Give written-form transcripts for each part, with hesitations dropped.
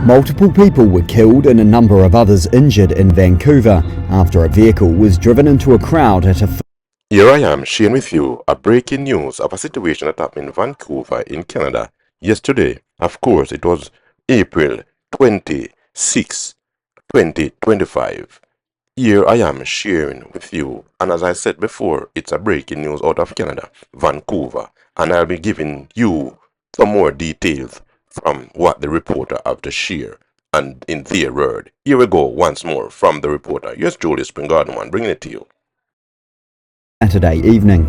Multiple people were killed and a number of others injured in Vancouver after a vehicle was driven into a crowd at a... Here I am sharing with you a breaking news of a situation that happened in Vancouver in Canada yesterday. Of course, it was April 26, 2025. Here I am sharing with you, and as I said before, it's a breaking news out of Canada, Vancouver, and I'll be giving you some more details from what the reporter have to share, and in their word. Here we go once more from the reporter. Yes, Julius Springardman, bringing it to you. Saturday evening.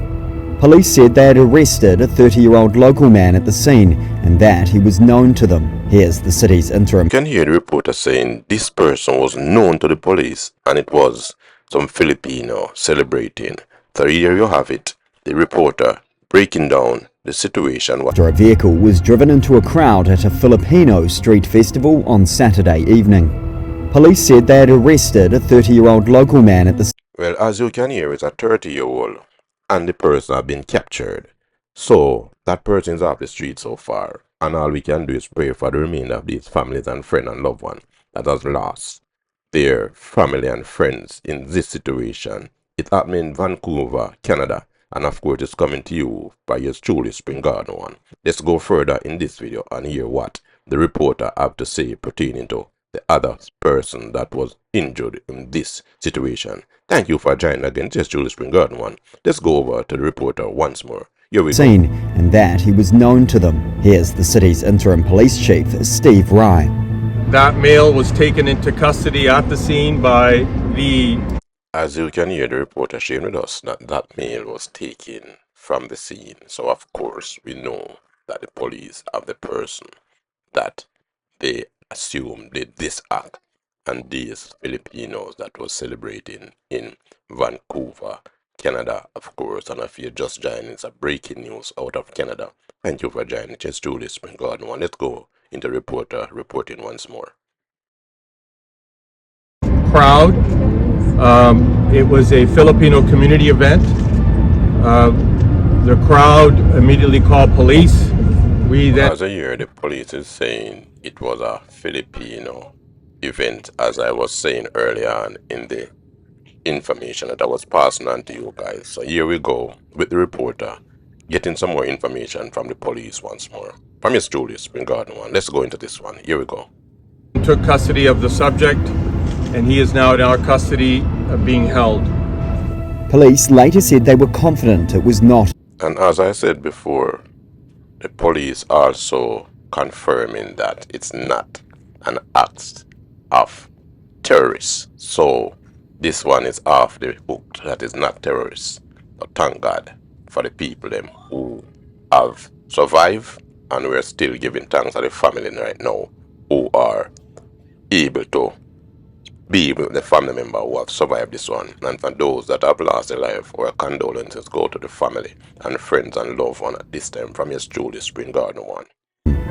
Police said they had arrested a 30-year-old local man at the scene and that he was known to them. Here's the city's interim. You can hear the reporter saying this person was known to the police and it was some Filipino celebrating. So here you have it, the reporter breaking down the situation. After a vehicle was driven into a crowd at a Filipino street festival on Saturday evening. Police said they had arrested a 30-year-old local man at the... Well, as you can hear, it's a 30-year-old and the person has been captured. So that person is off the street so far, and all we can do is pray for the remainder of these families and friends and loved ones that has lost their family and friends in this situation. It happened in Vancouver, Canada, and of course it's coming to you by yours truly, Springardman. Let's go further in this video and hear what the reporter have to say pertaining to the other person that was injured in this situation. Thank you for joining again. Just Julius Springardman. Let's go over to the reporter once more. Here we go. And that he was known to them. Here's the city's interim police chief, Steve Rye. That male was taken into custody at the scene by the... As you can hear, the reporter sharing with us that male was taken from the scene. So of course we know that the police have the person that they assume did this act, and these Filipinos that was celebrating in Vancouver, Canada, of course. And if you're just joining, it's a breaking news out of Canada. Thank you for joining. Just do this, Springardman. Let's go into reporter reporting once more. Crowd. It was a Filipino community event. The crowd immediately called police. As I hear, the police is saying it was a Filipino event, as I was saying earlier on in the information that I was passing on to you guys. So here we go with the reporter getting some more information from the police once more. From Miss Julius Springardman. Let's go into this one. Here we go. Took custody of the subject, and he is now in our custody being held. Police later said they were confident it was not. And as I said before, the police also confirming that it's not an act of terrorists. So this one is off the hook, that is not terrorists. But thank God for the people them who have survived, and we're still giving thanks to the family right now who are able to be with the family member who have survived this one. And for those that have lost their life, our condolences go to the family and friends and loved one at this time from yours truly, Springardman.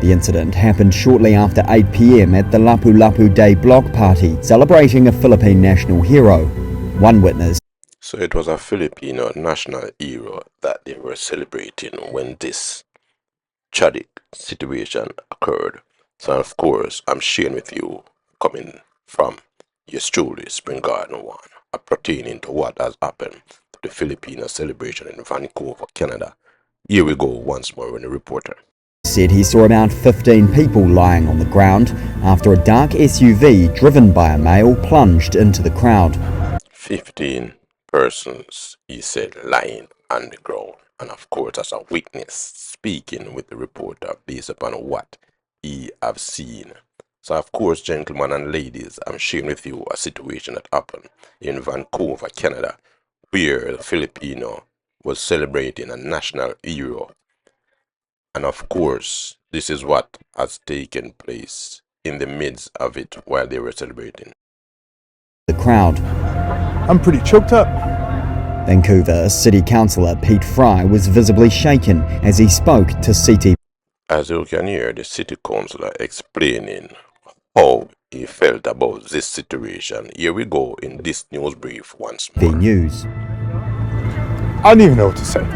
The incident happened shortly after 8 p.m. at the Lapu Lapu Day block party, celebrating a Philippine national hero. One witness. So it was a Filipino national hero that they were celebrating when this tragic situation occurred. So of course, I'm sharing with you, coming from yours truly, Springardman, pertaining to what has happened to the Filipino celebration in Vancouver, Canada. Here we go once more with the reporter. Said he saw about 15 people lying on the ground after a dark SUV driven by a male plunged into the crowd. 15 persons, he said, lying on the ground. And of course, as a witness speaking with the reporter based upon what he have seen. So of course, gentlemen and ladies, I'm sharing with you a situation that happened in Vancouver, Canada, where the Filipino was celebrating a national hero. And of course, this is what has taken place in the midst of it while they were celebrating. The crowd. I'm pretty choked up. Vancouver City Councillor Pete Fry was visibly shaken as he spoke to CT. As you can hear, the city councillor explaining how he felt about this situation. Here we go in this news brief once more. The news. I don't even know what to say.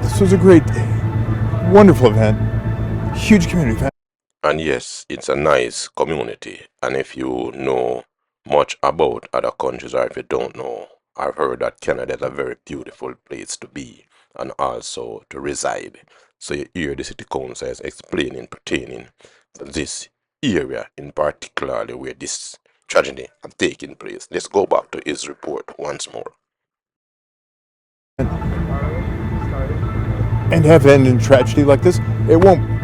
This was a great day. Wonderful event. Huge community event. And yes, it's a nice community. And if you know much about other countries, or if you don't know, I've heard that Canada is a very beautiful place to be and also to reside. So you hear the city council is explaining pertaining to this area in particularly where this tragedy has taken place. Let's go back to his report once more. And have ended in tragedy like this, it won't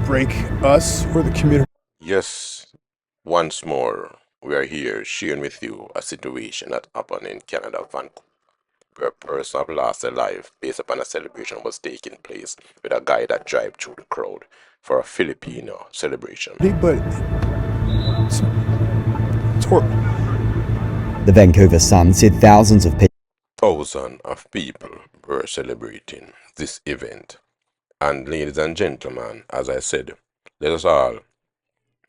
break us or the community. Yes, once more, we are here sharing with you a situation that happened in Canada, Vancouver, where a person have lost their life based upon a celebration was taking place with a guy that drive through the crowd for a Filipino celebration. But it's horrible. The Vancouver Sun said thousands of people Thousands of people were celebrating this event. And ladies and gentlemen, as I said, let us all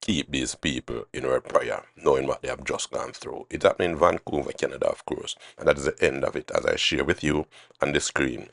keep these people in our prayer, knowing what they have just gone through. It's happening in Vancouver, Canada, of course. And that is the end of it as I share with you on the screen